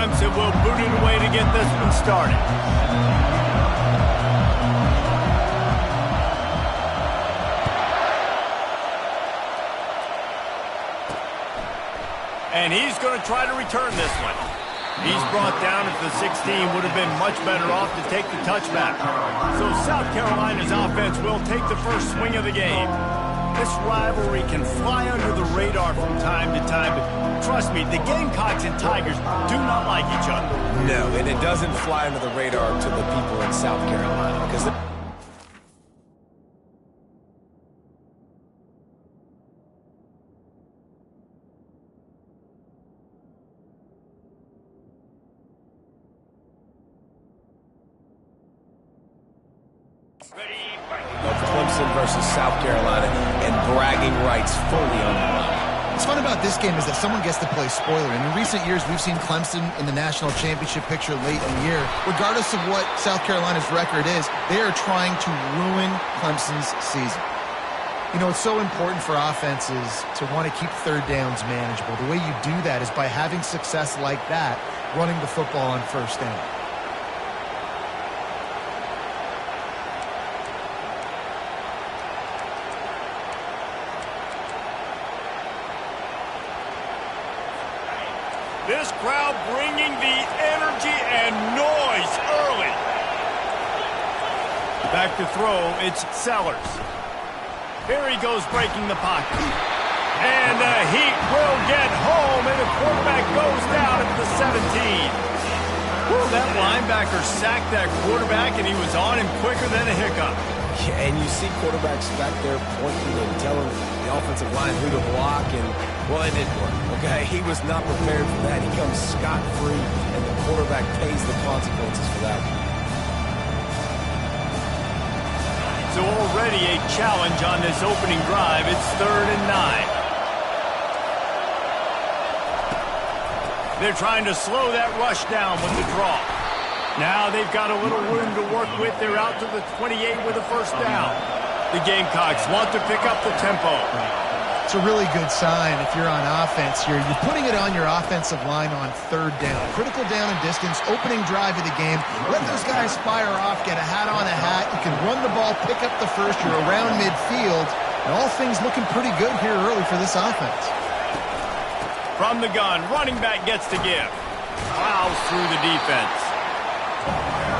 Clemson will boot it away to get this one started. And he's going to try to return this one. He's brought down at the 16, would have been much better off to take the touchback. So South Carolina's offense will take the first swing of the game. This rivalry can fly under the radar from time to time, but trust me, the Gamecocks and Tigers do not like each other. No, and it doesn't fly under the radar to the people in South Carolina because of Clemson versus South Carolina and bragging rights fully on the line. What's fun about this game is that someone gets to play spoiler. And in recent years, we've seen Clemson in the national championship picture late in the year. Regardless of what South Carolina's record is, they are trying to ruin Clemson's season. You know, it's so important for offenses to want to keep third downs manageable. The way you do that is by having success like that, running the football on first down. This crowd bringing the energy and noise early. Back to throw, it's Sellers. Here he goes breaking the pocket. And the heat will get home, and the quarterback goes down at the 17. Whew, that linebacker sacked that quarterback, and he was on him quicker than a hiccup. Yeah, and you see quarterbacks back there pointing and telling the offensive line who to block, and, well, it didn't work, okay? He was not prepared for that. He comes scot-free, and the quarterback pays the consequences for that. So already a challenge on this opening drive. It's 3rd and 9. They're trying to slow that rush down with the draw. Now they've got a little room to work with. They're out to the 28 with a first down. The Gamecocks want to pick up the tempo. It's a really good sign if you're on offense here. You're putting it on your offensive line on 3rd down. Critical down and distance, opening drive of the game. Let those guys fire off, get a hat on a hat. You can run the ball, pick up the first. You're around midfield. And all things looking pretty good here early for this offense. From the gun, running back gets to give. Plows through the defense.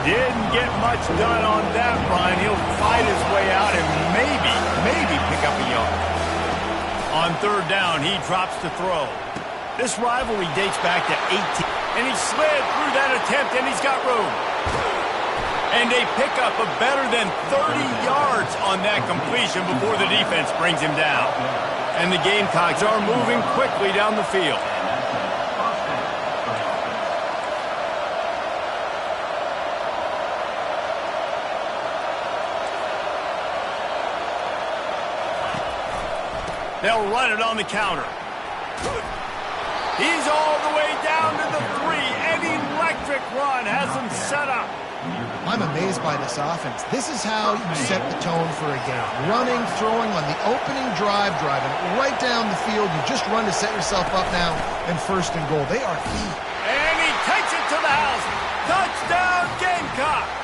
Didn't get much done on that run. He'll fight his way out and maybe pick up a yard. On 3rd down, he drops to throw. This rivalry dates back to 18. And he slid through that attempt, and he's got room. And they pick up a better than 30 yards on that completion before the defense brings him down. And the Gamecocks are moving quickly down the field. They'll run it on the counter. He's all the way down to the 3. An electric run has him set up. I'm amazed by this offense. This is how you set the tone for a game. Running, throwing on the opening drive, driving right down the field. You just run to set yourself up now in 1st and goal. They are key. And he takes it to the house. Touchdown, Gamecocks.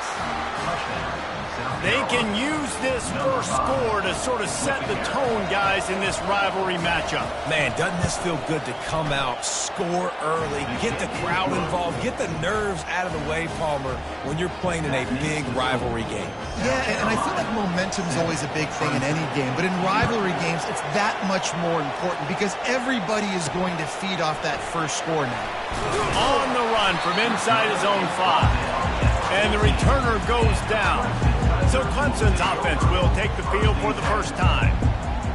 They can use this first score to sort of set the tone, guys, in this rivalry matchup. Man, doesn't this feel good to come out, score early, get the crowd involved, get the nerves out of the way, Palmer, when you're playing in a big rivalry game? Yeah, and I feel like momentum's always a big thing in any game, but in rivalry games, it's that much more important because everybody is going to feed off that first score now. On the run from inside his own 5. And the returner goes down. So Clemson's offense will take the field for the first time.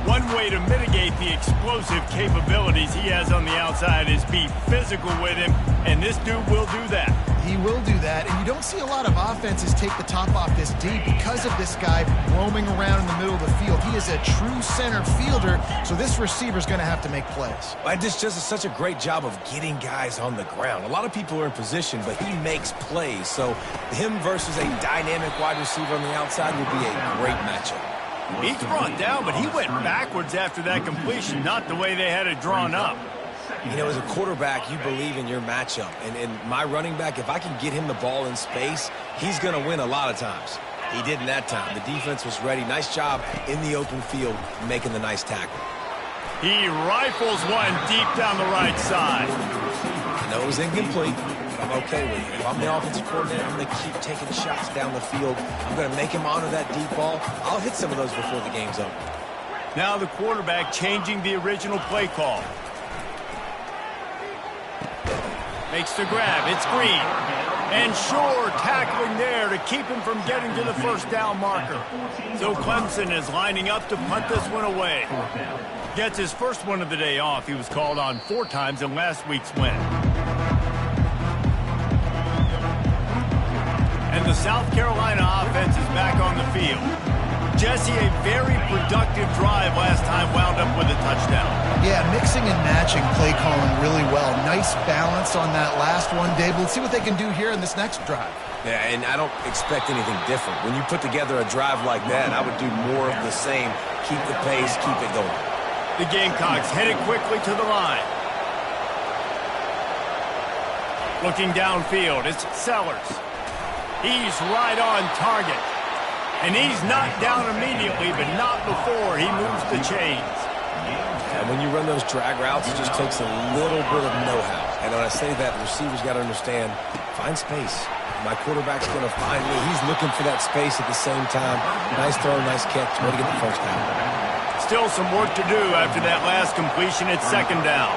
One way to mitigate the explosive capabilities he has on the outside is be physical with him, and this dude will do that. He will do that, and you don't see a lot of offenses take the top off this deep because of this guy roaming around in the middle of the field. He is a true center fielder, so this receiver's going to have to make plays. It just does such a great job of getting guys on the ground. A lot of people are in position, but he makes plays, so him versus a dynamic wide receiver on the outside will be a great matchup. He's brought down, but he went backwards after that completion, not the way they had it drawn up. You know, as a quarterback, you believe in your matchup. And my running back, if I can get him the ball in space, he's going to win a lot of times. He didn't that time. The defense was ready. Nice job in the open field making the nice tackle. He rifles one deep down the right side. I know it was incomplete, but I'm okay with it. If I'm the offensive coordinator, I'm going to keep taking shots down the field. I'm going to make him honor that deep ball. I'll hit some of those before the game's over. Now the quarterback changing the original play call. Makes the grab. It's Green. And Shore tackling there to keep him from getting to the first down marker. So Clemson is lining up to punt this one away. Gets his first one of the day off. He was called on 4 times in last week's win. And the South Carolina offense is back on the field. Jesse, a very productive drive last time, wound up with a touchdown. Yeah, mixing and matching play calling really well. Nice balance on that last one, Dave. Let's see what they can do here in this next drive. Yeah, and I don't expect anything different. When you put together a drive like that, I would do more of the same. Keep the pace, keep it going. The Gamecocks headed quickly to the line. Looking downfield, it's Sellers. He's right on target. And he's knocked down immediately, but not before he moves the chains. And when you run those drag routes, it just takes a little bit of know-how. And when I say that, the receiver's got to understand, find space. My quarterback's going to find me. He's looking for that space at the same time. Nice throw, nice catch. Way to get the first down. Still some work to do after that last completion at second down.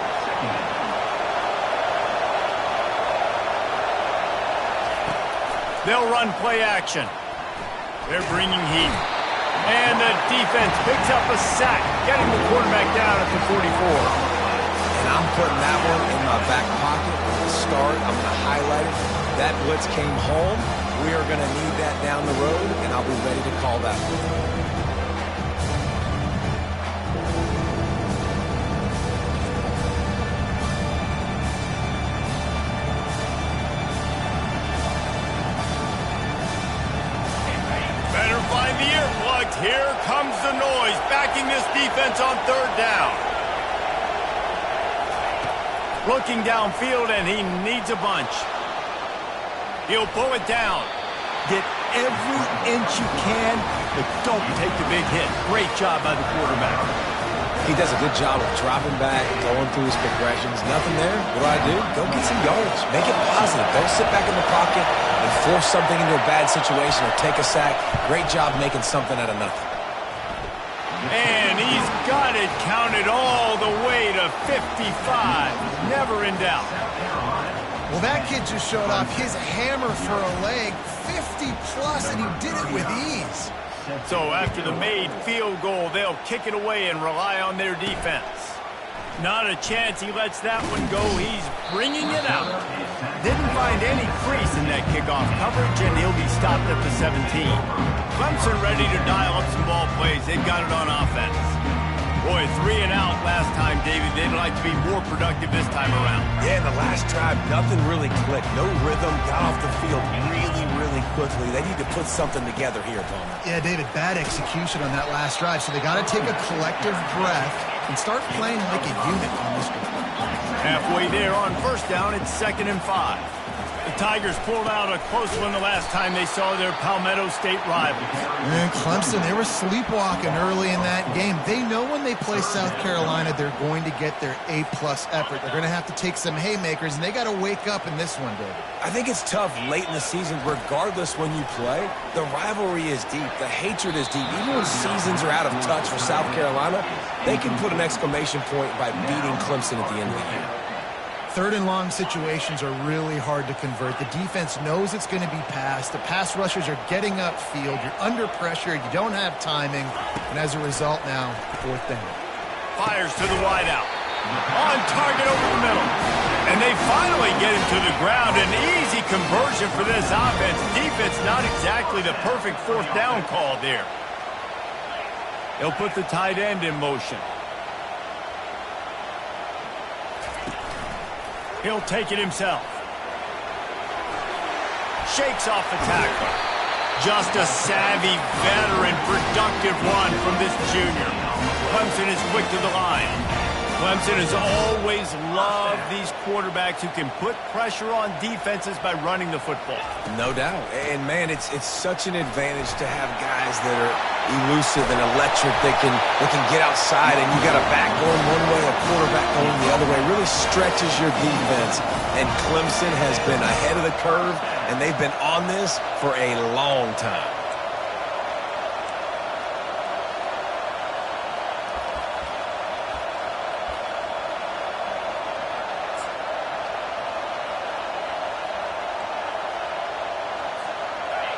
They'll run play action. They're bringing heat. And the defense picks up a sack, getting the quarterback down at the 44. And I'm putting that one in my back pocket at the start. I'm going to highlight it. That blitz came home. We are going to need that down the road, and I'll be ready to call that one. Here comes the noise, backing this defense on third down. Looking downfield, and he needs a bunch. He'll pull it down. Get every inch you can, but don't take the big hit. Great job by the quarterback. He does a good job of dropping back, going through his progressions. Nothing there. What do? Go get some yards. Make it positive. Don't sit back in the pocket and force something into a bad situation or take a sack. Great job making something out of nothing. And he's got it counted all the way to 55. Never in doubt. Well, that kid just showed off his hammer for a leg. 50-plus, and he did it with ease. So after the made field goal, they'll kick it away and rely on their defense. Not a chance he lets that one go. He's bringing it out. Didn't find any crease in that kickoff coverage, and he'll be stopped at the 17. Clemson ready to dial up some ball plays. They've got it on offense. Boy, 3 and out last time, David. They'd like to be more productive this time around. Yeah, in the last drive, nothing really clicked. No rhythm. Got off the field really quickly. They need to put something together here, Palmer. Yeah, David, bad execution on that last drive. So they got to take a collective breath and start playing like a unit on this one. Halfway there on first down, it's 2nd and 5. The Tigers pulled out a close one the last time they saw their Palmetto State rivals. And Clemson, they were sleepwalking early in that game. They know when they play South Carolina, they're going to get their A-plus effort. They're going to have to take some haymakers, and they got to wake up in this one, David. I think it's tough late in the season, regardless when you play. The rivalry is deep. The hatred is deep. Even when seasons are out of touch for South Carolina, they can put an exclamation point by beating Clemson at the end of the year. 3rd and long situations are really hard to convert. The defense knows it's going to be passed. The pass rushers are getting upfield. You're under pressure. You don't have timing. And as a result now, 4th down. Fires to the wideout. On target over the middle. And they finally get him to the ground. An easy conversion for this offense. Defense not exactly the perfect 4th down call there. He'll put the tight end in motion. He'll take it himself. Shakes off the tackle. Just a savvy, veteran, productive run from this junior. Clemson is quick to the line. Clemson has always loved these quarterbacks who can put pressure on defenses by running the football. No doubt. And, man, it's such an advantage to have guys that are elusive and electric. They can get outside, and you got a back going one way, a quarterback going the other way. It really stretches your defense. And Clemson has been ahead of the curve, and they've been on this for a long time.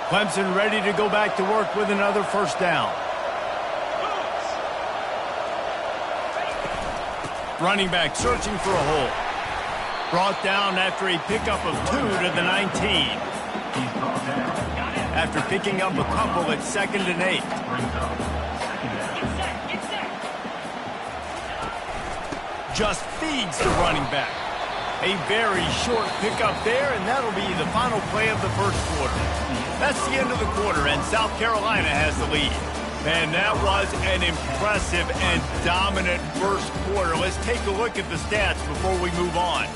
Clemson ready to go back to work with another first down. Running back searching for a hole. Brought down after a pickup of 2 to the 19. After picking up a couple at 2nd and 8. Just feeds the running back. A very short pickup there, and that'll be the final play of the first quarter. That's the end of the quarter, and South Carolina has the lead. Man, that was an impressive and dominant first quarter. Let's take a look at the stats before we move on.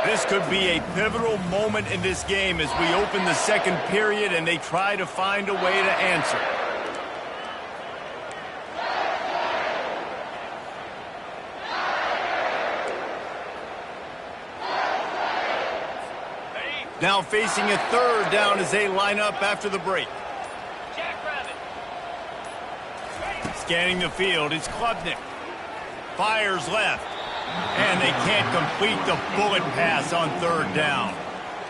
This could be a pivotal moment in this game as we open the second period and they try to find a way to answer. Now facing a third down as they line up after the break. Scanning the field, it's Klubnik. Fires left. And they can't complete the bullet pass on third down.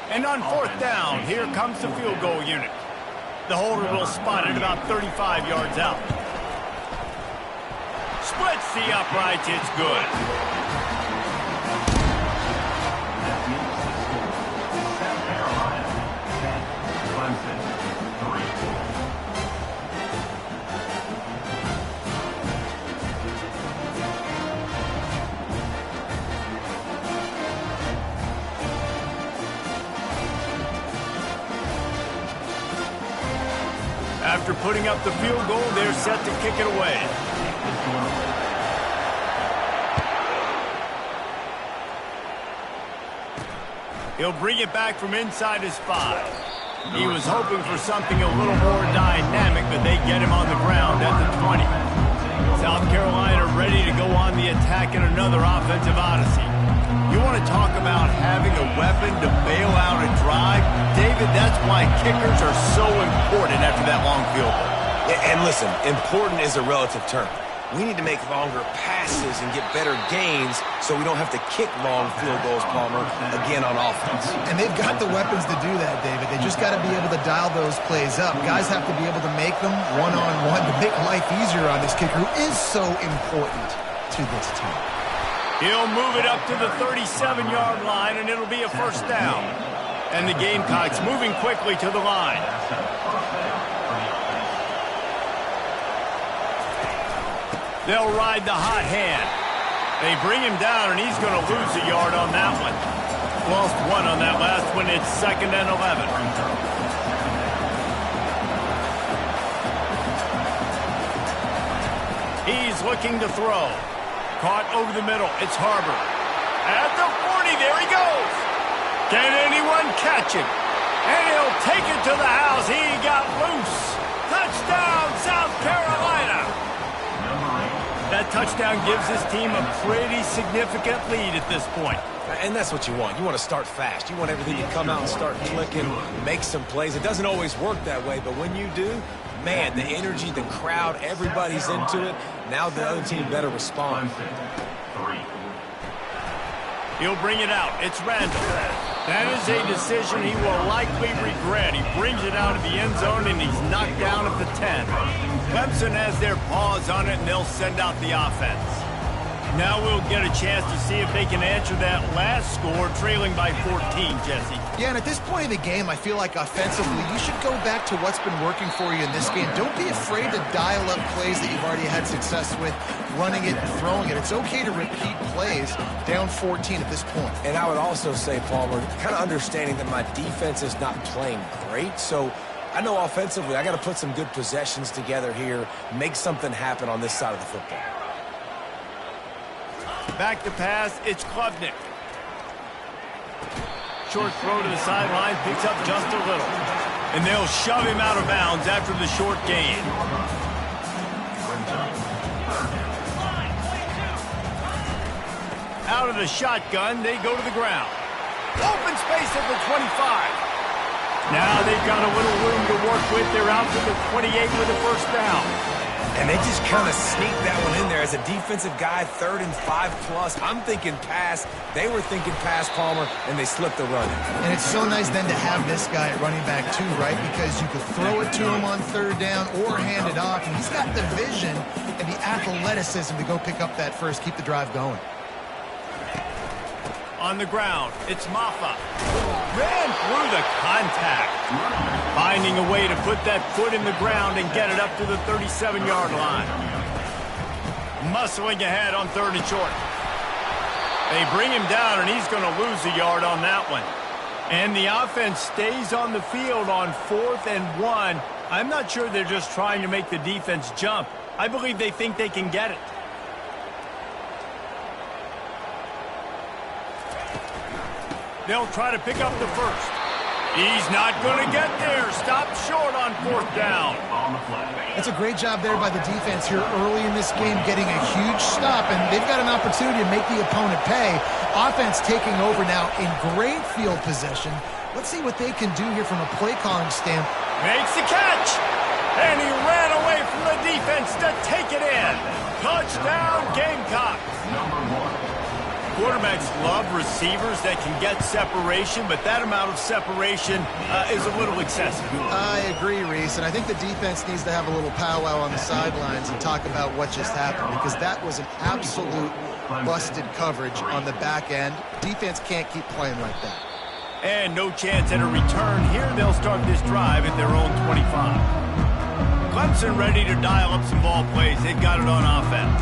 And on fourth down, here comes the field goal unit. The holder will spot it about 35 yards out. Splits the uprights, it's good. After putting up the field goal, they're set to kick it away. He'll bring it back from inside his 5. He was hoping for something a little more dynamic, but they get him on the ground at the 20. South Carolina ready to go on the attack in another offensive odyssey. You want to talk about having a weapon to bail out a drive? David, that's why kickers are so important after that long field goal. And listen, important is a relative term. We need to make longer passes and get better gains so we don't have to kick long field goals, Palmer, again on offense. And they've got the weapons to do that, David. They just got to be able to dial those plays up. Guys have to be able to make them one-on-one to make life easier on this kicker who is so important to this team. He'll move it up to the 37-yard line, and it'll be a first down. And the Gamecocks moving quickly to the line. They'll ride the hot hand. They bring him down, and he's going to lose a yard on that one. Lost 1 on that last one. It's 2nd and 11. He's looking to throw. Caught over the middle. It's Harbor. At the 40, there he goes. Can anyone catch him? And he'll take it to the house. He got loose. Touchdown, South Carolina. That touchdown gives his team a pretty significant lead at this point. And that's what you want. You want to start fast. You want everything to come out and start clicking, make some plays. It doesn't always work that way, but when you do, man, the energy, the crowd, everybody's into it. Now the other team better respond. He'll bring it out. It's Randall. That is a decision he will likely regret. He brings it out of the end zone, and he's knocked down at the 10. Clemson has their paws on it, and they'll send out the offense. Now we'll get a chance to see if they can answer that last score, trailing by 14, Jesse. Yeah, and at this point in the game, I feel like offensively, you should go back to what's been working for you in this game. Don't be afraid to dial up plays that you've already had success with, running it and throwing it. It's okay to repeat plays down 14 at this point. And I would also say, Palmer, kind of understanding that my defense is not playing great, so I know offensively I got to put some good possessions together here, make something happen on this side of the football. Back to pass, it's Klubnik. Short throw to the sideline, picks up just a little. And they'll shove him out of bounds after the short gain. Out of the shotgun, they go to the ground. Open space at the 25. Now they've got a little room to work with. They're out to the 28 with a first down. And they just kind of sneaked that one in there as a defensive guy, 3rd and 5+. I'm thinking pass. They were thinking pass, Palmer, and they slipped the run. And it's so nice then to have this guy at running back too, right? Because you could throw it to him on 3rd down or hand it off. And he's got the vision and the athleticism to go pick up that first, keep the drive going. On the ground, it's Maffa. Ran through the contact. Finding a way to put that foot in the ground and get it up to the 37-yard line. Muscling ahead on 3rd and short. They bring him down, and he's going to lose a yard on that one. And the offense stays on the field on 4th and 1. I'm not sure they're just trying to make the defense jump. I believe they think they can get it. They'll try to pick up the first. He's not going to get there. Stopped short on 4th down. That's a great job there by the defense here early in this game, getting a huge stop, and they've got an opportunity to make the opponent pay. Offense taking over now in great field possession. Let's see what they can do here from a play calling standpoint. Makes the catch, and he ran away from the defense to take it in. Touchdown, Gamecocks. Quarterbacks love receivers that can get separation, but that amount of separation is a little excessive. I agree, Reese, and I think the defense needs to have a little powwow on the sidelines and talk about what just happened, because that was an absolute busted coverage on the back end. Defense can't keep playing like that. And no chance at a return here. They'll start this drive at their own 25. Clemson ready to dial up some ball plays. They've got it on offense.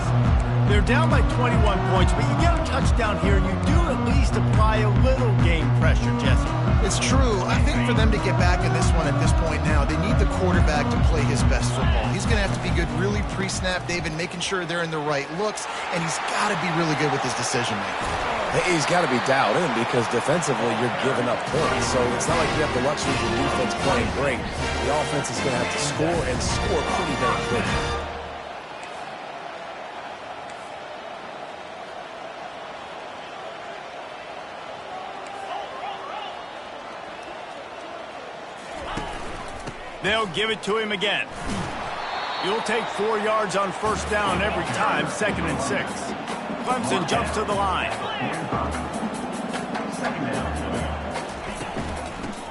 They're down by 21 points, but you get a touchdown here, and you do at least apply a little game pressure, Jesse. It's true. I think for them to get back in this one at this point now, they need the quarterback to play his best football. He's going to have to be good really pre-snap, David, making sure they're in the right looks, and he's got to be really good with his decision-making. He's got to be dialed in because defensively you're giving up points. So it's not like you have the luxury of the defense playing great. The offense is going to have to score and score pretty darn quickly. They'll give it to him again. You'll take 4 yards on first down every time, 2nd and 6. Clemson jumps to the line.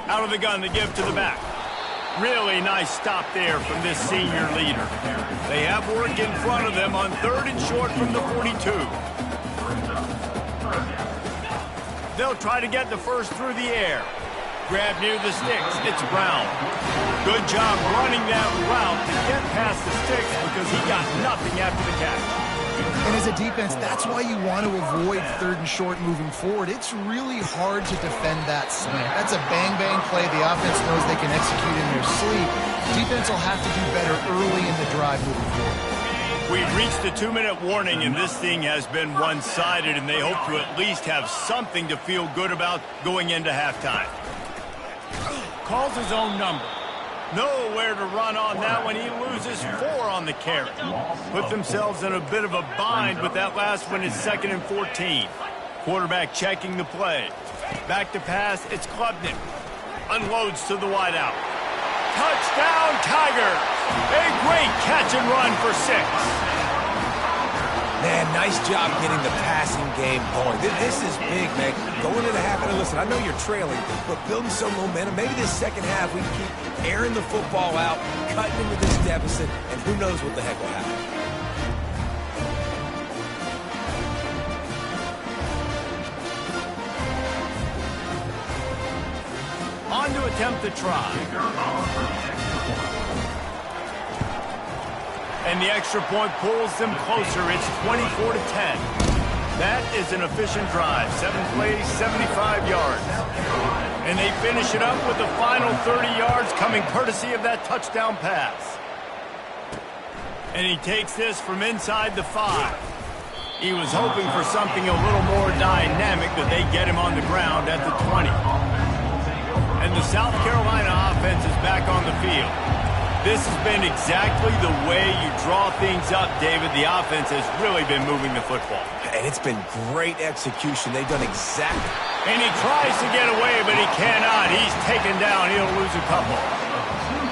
Out of the gun, the give to the back. Really nice stop there from this senior leader. They have work in front of them on 3rd and short from the 42. They'll try to get the first through the air. Grab near the sticks. It's Brown. Good job running that route to get past the sticks because he got nothing after the catch. And as a defense, that's why you want to avoid 3rd and short moving forward. It's really hard to defend that slant. That's a bang-bang play. The offense knows they can execute in their sleep. Defense will have to do better early in the drive moving forward. We've reached the 2-minute warning, and this thing has been one-sided, and they hope to at least have something to feel good about going into halftime. Calls his own number. Nowhere to run on that one. He loses 4 on the carry. Put themselves in a bit of a bind, but that last one is 2nd and 14. Quarterback checking the play. Back to pass, it's Klubnik. Unloads to the wideout. Touchdown, Tigers! A great catch and run for 6. Man, nice job getting the passing game going. This is big, man. Going into half, and listen, I know you're trailing, but building some momentum. Maybe this second half we can keep airing the football out, cutting into this deficit, and who knows what the heck will happen. On to attempt the try. And the extra point pulls them closer. It's 24-10. That is an efficient drive. 7 plays, 75 yards. And they finish it up with the final 30 yards coming courtesy of that touchdown pass. And he takes this from inside the 5. He was hoping for something a little more dynamic, but they get him on the ground at the 20. And the South Carolina offense is back on the field. This has been exactly the way you draw things up, David. The offense has really been moving the football. And it's been great execution. They've done exactly. And he tries to get away, but he cannot. He's taken down. He'll lose a couple.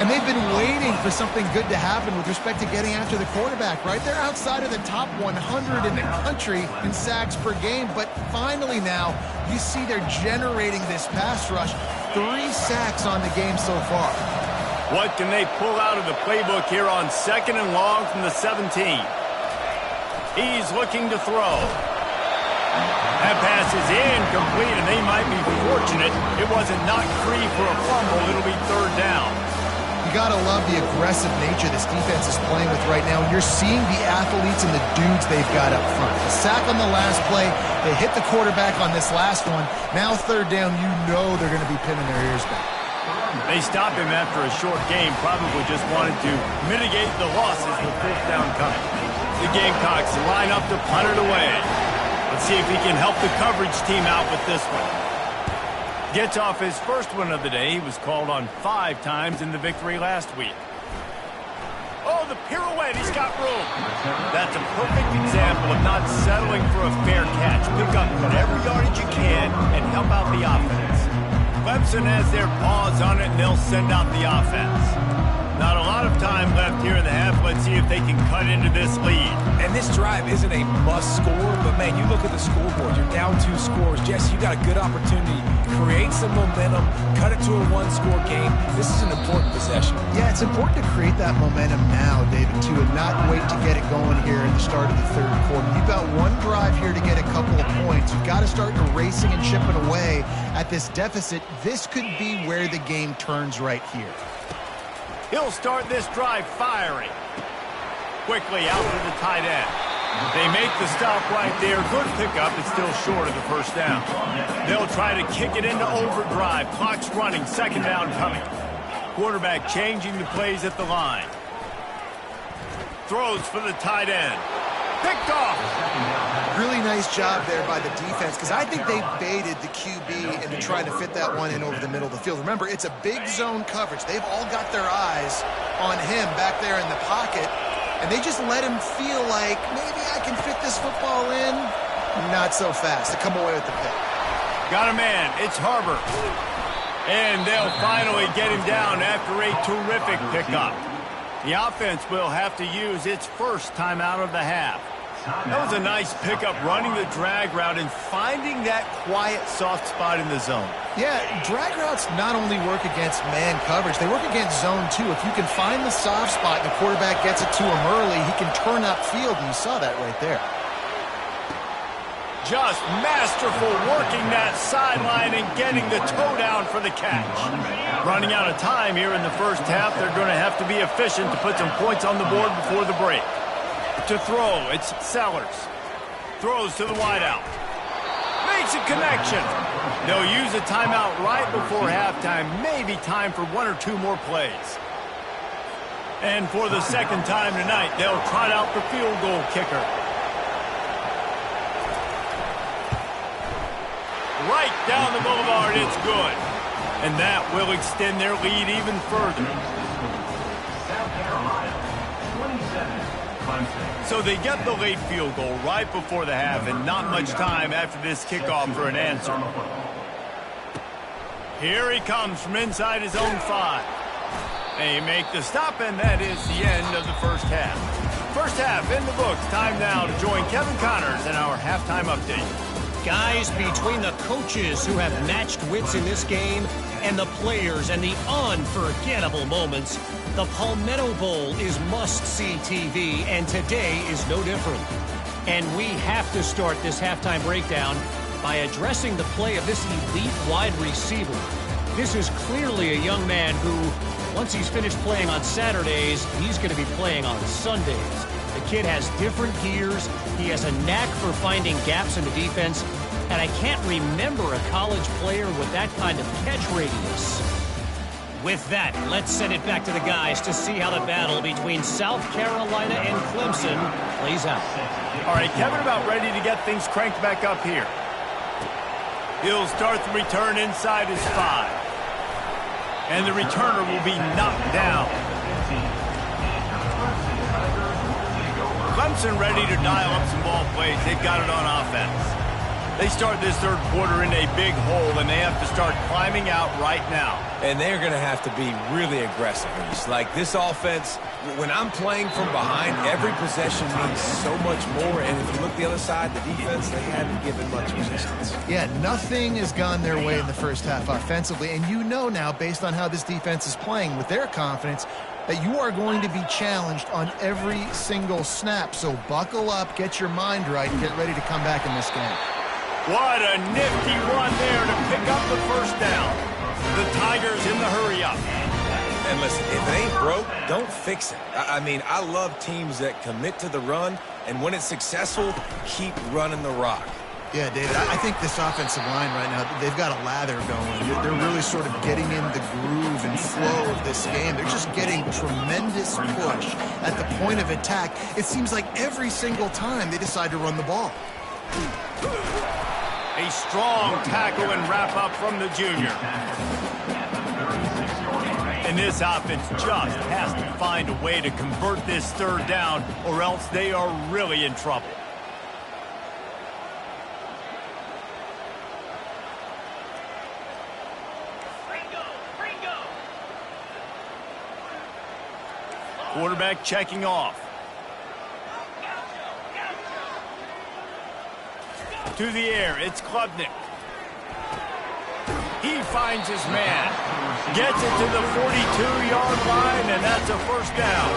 And they've been waiting for something good to happen with respect to getting after the quarterback, right? They're outside of the top 100 in the country in sacks per game, but finally now you see they're generating this pass rush. 3 sacks on the game so far. What can they pull out of the playbook here on 2nd and long from the 17? He's looking to throw. That pass is incomplete, and they might be fortunate it wasn't knocked free for a fumble. It'll be 3rd down. You got to love the aggressive nature this defense is playing with right now. And you're seeing the athletes and the dudes they've got up front. The sack on the last play. They hit the quarterback on this last one. Now 3rd down, you know they're going to be pinning their ears back. They stop him after a short game. Probably just wanted to mitigate the losses with 4th down coming. The Gamecocks line up to punt it away. Let's see if he can help the coverage team out with this one. Gets off his first one of the day. He was called on 5 times in the victory last week. Oh, the pirouette. He's got room. That's a perfect example of not settling for a fair catch. Pick up whatever yardage you can and help out the offense. Clemson has their paws on it, and they'll send out the offense. Not a lot of time left here in the half. Let's see if they can cut into this lead. And this drive isn't a must score, but, man, you look at the scoreboard. You're down 2 scores. Jesse, you got a good opportunity. Create some momentum. Cut it to a 1-score game. This is an important possession. Yeah, it's important to create that momentum now, David, too, and not wait to get it going here at the start of the 3rd quarter. You've got 1 drive here to get a couple of points. You've got to start erasing and chipping away at this deficit. This could be where the game turns right here. He'll start this drive firing. Quickly out to the tight end. They make the stop right there. Good pickup. It's still short of the 1st down. They'll try to kick it into overdrive. Clock's running. 2nd down coming. Quarterback changing the plays at the line. Throws for the tight end. Picked off. Really nice job there by the defense, because I think they baited the QB into trying to fit that one in over the middle of the field. Remember, it's a big zone coverage. They've all got their eyes on him back there in the pocket, and they just let him feel like, maybe I can fit this football in. Not so fast to come away with the pick. Got a man. It's Harbor. And they'll finally get him down after a terrific pickup. The offense will have to use its first timeout of the half. That was a nice pickup, running the drag route and finding that quiet, soft spot in the zone. Yeah, drag routes not only work against man coverage, they work against zone too. If you can find the soft spot and the quarterback gets it to him early, he can turn upfield, and you saw that right there. Just masterful working that sideline and getting the toe down for the catch. Running out of time here in the 1st half, they're going to have to be efficient to put some points on the board before the break. To throw, it's Sellers. Throws to the wideout. Makes a connection. They'll use a timeout right before halftime. Maybe time for 1 or 2 more plays. And for the 2nd time tonight, they'll trot out the field goal kicker. Right down the boulevard, it's good. And that will extend their lead even further. So they get the late field goal right before the half, and not much time after this kickoff for an answer. Here he comes from inside his own 5. They make the stop, and that is the end of the 1st half. 1st half in the books. Time now to join Kevin Connors in our halftime update. Guys, between the coaches who have matched wits in this game and the players and the unforgettable moments, the Palmetto Bowl is must-see TV, and today is no different. And we have to start this halftime breakdown by addressing the play of this elite wide receiver. This is clearly a young man who, once he's finished playing on Saturdays, he's going to be playing on Sundays. The kid has different gears. He has a knack for finding gaps in the defense. And I can't remember a college player with that kind of catch radius. With that, let's send it back to the guys to see how the battle between South Carolina and Clemson plays out. All right, Kevin about ready to get things cranked back up here. He'll start the return inside his 5. And the returner will be knocked down. Clemson ready to dial up some ball plays. They've got it on offense. They start this third quarter in a big hole, and they have to start climbing out right now. And they're going to have to be really aggressive. Like this offense, when I'm playing from behind, every possession means so much more. And if you look the other side, the defense, they haven't given much resistance. Yeah, nothing has gone their way in the first half offensively. And you know now, based on how this defense is playing with their confidence, that you are going to be challenged on every single snap. So buckle up, get your mind right, and get ready to come back in this game. What a nifty run there to pick up the first down. The Tigers in the hurry-up. And listen, if it ain't broke, don't fix it. I mean, I love teams that commit to the run, and when it's successful, keep running the rock. Yeah, David, I think this offensive line right now, they've got a lather going. They're really sort of getting in the groove and flow of this game. They're just getting tremendous push at the point of attack. It seems like every single time they decide to run the ball. A strong tackle and wrap-up from the junior. And this offense just has to find a way to convert this third down, or else they are really in trouble. Quarterback checking off. To the air, it's Klubnik. He finds his man. Gets it to the 42-yard line, and that's a first down.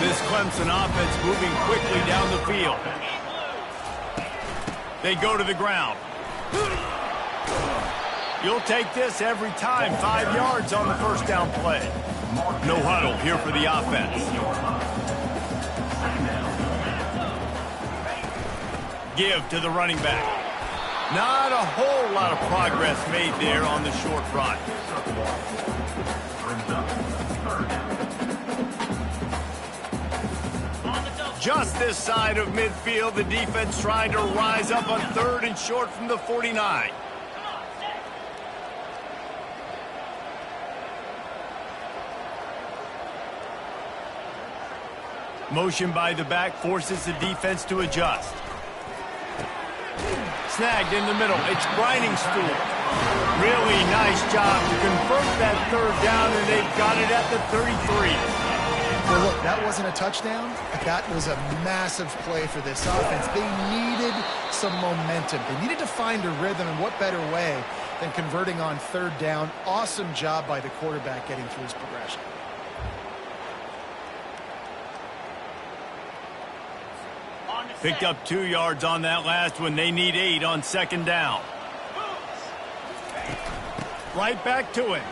This Clemson offense moving quickly down the field. They go to the ground. You'll take this every time. 5 yards on the first down play. No huddle here for the offense. Give to the running back. Not a whole lot of progress made there on the short run. Just this side of midfield, the defense trying to rise up on 3rd and short from the 49. Motion by the back forces the defense to adjust. Snagged in the middle. It's Grinding Stool. Really nice job to convert that third down, and they've got it at the 33. Well, look, that wasn't a touchdown, but that was a massive play for this offense. They needed some momentum. They needed to find a rhythm, and what better way than converting on 3rd down. Awesome job by the quarterback getting through his progression. Picked up 2 yards on that last one. They need 8 on 2nd down. Right back to it.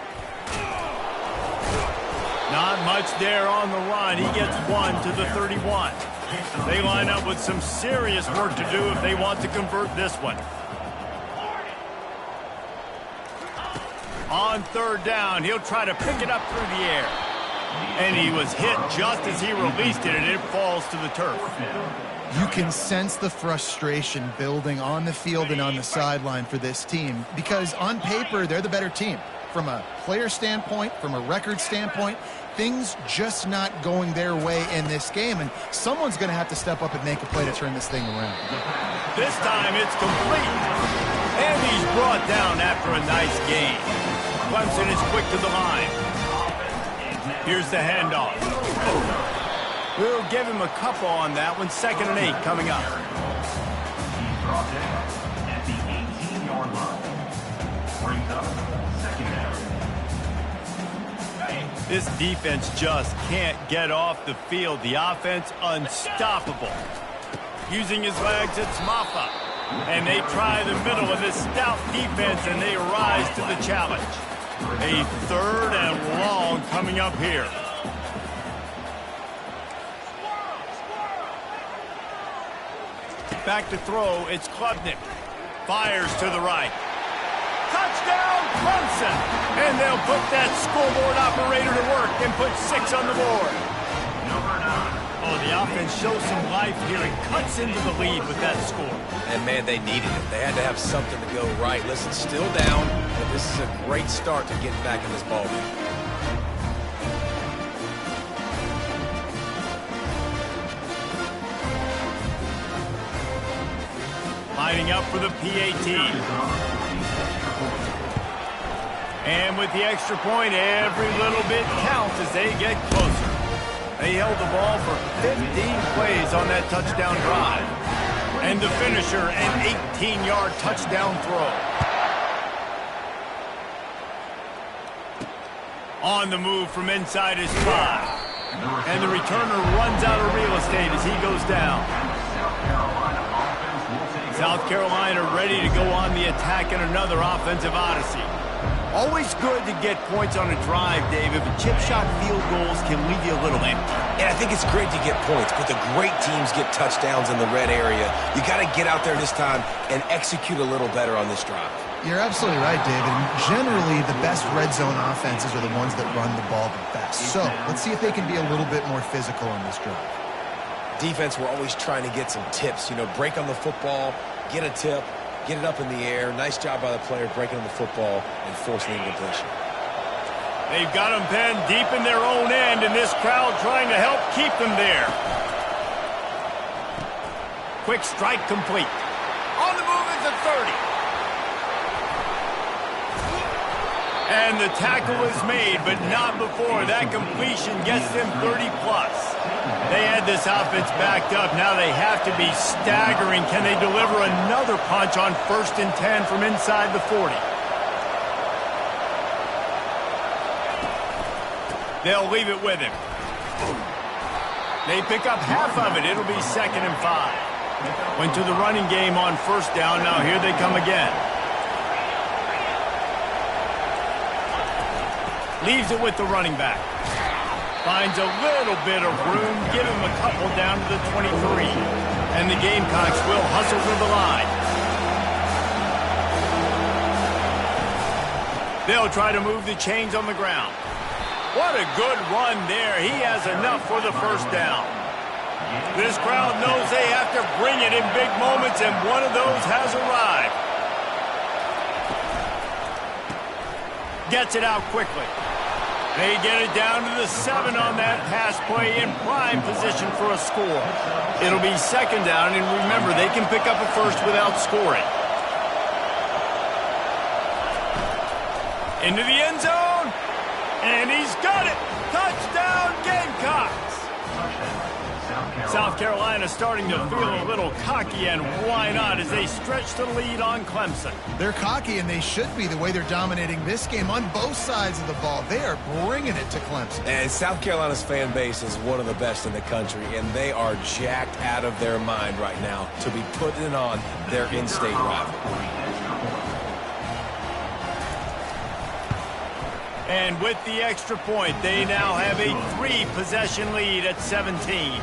Not much there on the run. He gets 1 to the 31. They line up with some serious work to do if they want to convert this one. On 3rd down, he'll try to pick it up through the air. And he was hit just as he released it, and it falls to the turf. You can sense the frustration building on the field and on the sideline for this team because on paper, they're the better team. From a player standpoint, from a record standpoint, things just not going their way in this game, and someone's going to have to step up and make a play to turn this thing around. This time it's complete. And he's brought down after a nice gain. Clemson is quick to the line. Here's the handoff. We'll give him a couple on that one. 2nd and 8 coming up. Brought down at the 18-yard line. Brings up 2nd down. This defense just can't get off the field. The offense unstoppable. Using his legs, it's Maffa. And they try the middle of this stout defense, and they rise to the challenge. A 3rd and long coming up here. Back to throw, it's Klubnik. Fires to the right. Touchdown, Clemson! And they'll put that scoreboard operator to work and put 6 on the board. Number 9. Oh, the offense shows some life here and cuts into the lead with that score. And, man, they needed it. They had to have something to go right. Listen, still down, but this is a great start to getting back in this ballgame. Lining up for the PAT. And with the extra point, every little bit counts as they get closer. They held the ball for 15 plays on that touchdown drive. And the finisher, an 18-yard touchdown throw. On the move from inside his 5. And the returner runs out of real estate as he goes down. South Carolina ready to go on the attack in another offensive odyssey. Always good to get points on a drive, David, but chip shot field goals can leave you a little empty. And I think it's great to get points, but the great teams get touchdowns in the red area. You got to get out there this time and execute a little better on this drive. You're absolutely right, David. Generally, the best red zone offenses are the ones that run the ball the best. So let's see if they can be a little bit more physical on this drive. Defense, we're always trying to get some tips. You know, break on the football, get a tip, get it up in the air. Nice job by the player breaking on the football and forcing the incompletion. They've got them pinned deep in their own end, and this crowd trying to help keep them there. Quick strike complete. On the move is the 30. And the tackle is made, but not before that completion gets them 30-plus. They had this offense backed up. Now they have to be staggering. Can they deliver another punch on 1st and 10 from inside the 40? They'll leave it with him. They pick up half of it. It'll be 2nd and 5. Went to the running game on 1st down. Now here they come again. Leaves it with the running back. Finds a little bit of room. Give him a couple down to the 23. And the Gamecocks will hustle to the line. They'll try to move the chains on the ground. What a good run there. He has enough for the 1st down. This crowd knows they have to bring it in big moments, and one of those has arrived. Gets it out quickly. They get it down to the 7 on that pass play in prime position for a score. It'll be 2nd down, and remember, they can pick up a 1st without scoring. Into the end zone, and he's got it. Touchdown, Gamecocks. South Carolina starting to feel a little cocky, and why not, as they stretch the lead on Clemson. They're cocky, and they should be the way they're dominating this game on both sides of the ball. They are bringing it to Clemson. And South Carolina's fan base is one of the best in the country, and they are jacked out of their mind right now to be putting on their in-state rival. And with the extra point, they now have a 3-possession lead at 17.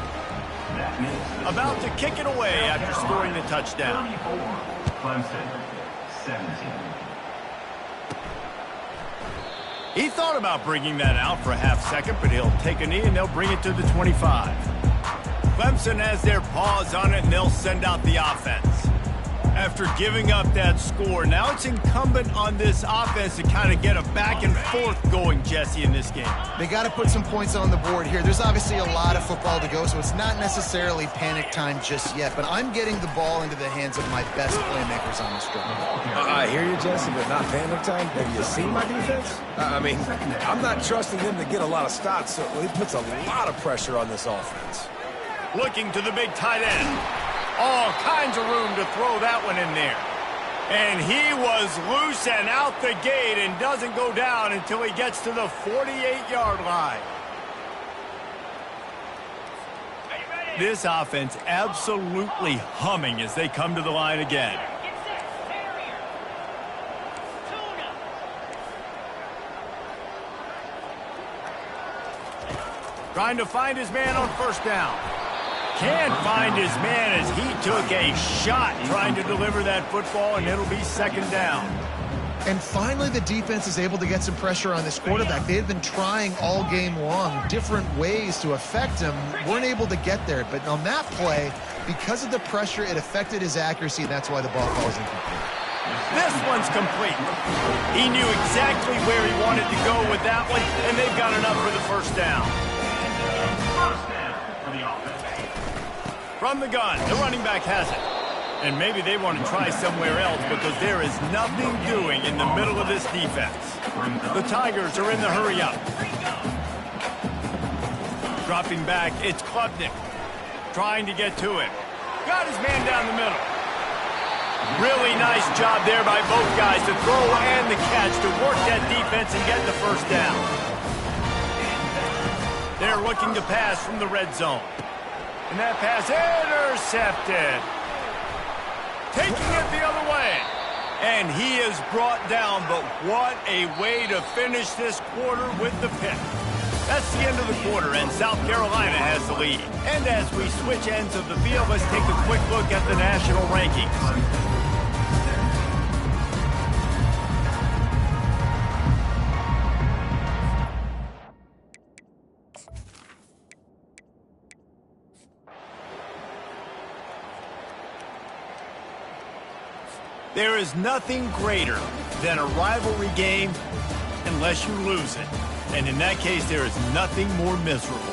About to kick it away after scoring the touchdown. 34, Clemson, 17. He thought about bringing that out for a half second, but he'll take a knee and they'll bring it to the 25. Clemson has their paws on it, and they'll send out the offense. After giving up that score, now it's incumbent on this offense to kind of get a back and forth going, Jesse, in this game. They got to put some points on the board here. There's obviously a lot of football to go, so it's not necessarily panic time just yet, but I'm getting the ball into the hands of my best playmakers on this drive. I hear you, Jesse, but not panic time. Have you seen my defense? I mean, I'm not trusting them to get a lot of stops, so it puts a lot of pressure on this offense. Looking to the big tight end. All kinds of room to throw that one in there. And he was loose and out the gate and doesn't go down until he gets to the 48-yard line. This offense absolutely humming as they come to the line again. Trying to find his man on 1st down. Can't find his man as he took a shot trying to deliver that football, and it'll be second down. And finally, the defense is able to get some pressure on this quarterback. They had been trying all game long different ways to affect him, weren't able to get there. But on that play, because of the pressure, it affected his accuracy, and that's why the ball falls incomplete. This one's complete. He knew exactly where he wanted to go with that one, and they've got enough for the first down. First down for the offense. From the gun, the running back has it. And maybe they want to try somewhere else because there is nothing doing in the middle of this defense. The Tigers are in the hurry-up. Dropping back, it's Klubnik. Trying to get to him. Got his man down the middle. Really nice job there by both guys to throw and the catch to work that defense and get the first down. They're looking to pass from the red zone. And that pass intercepted. Taking it the other way. And he is brought down, but what a way to finish this quarter with the pick. That's the end of the quarter, and South Carolina has the lead. And as we switch ends of the field, let's take a quick look at the national rankings. There is nothing greater than a rivalry game unless you lose it. And in that case, there is nothing more miserable.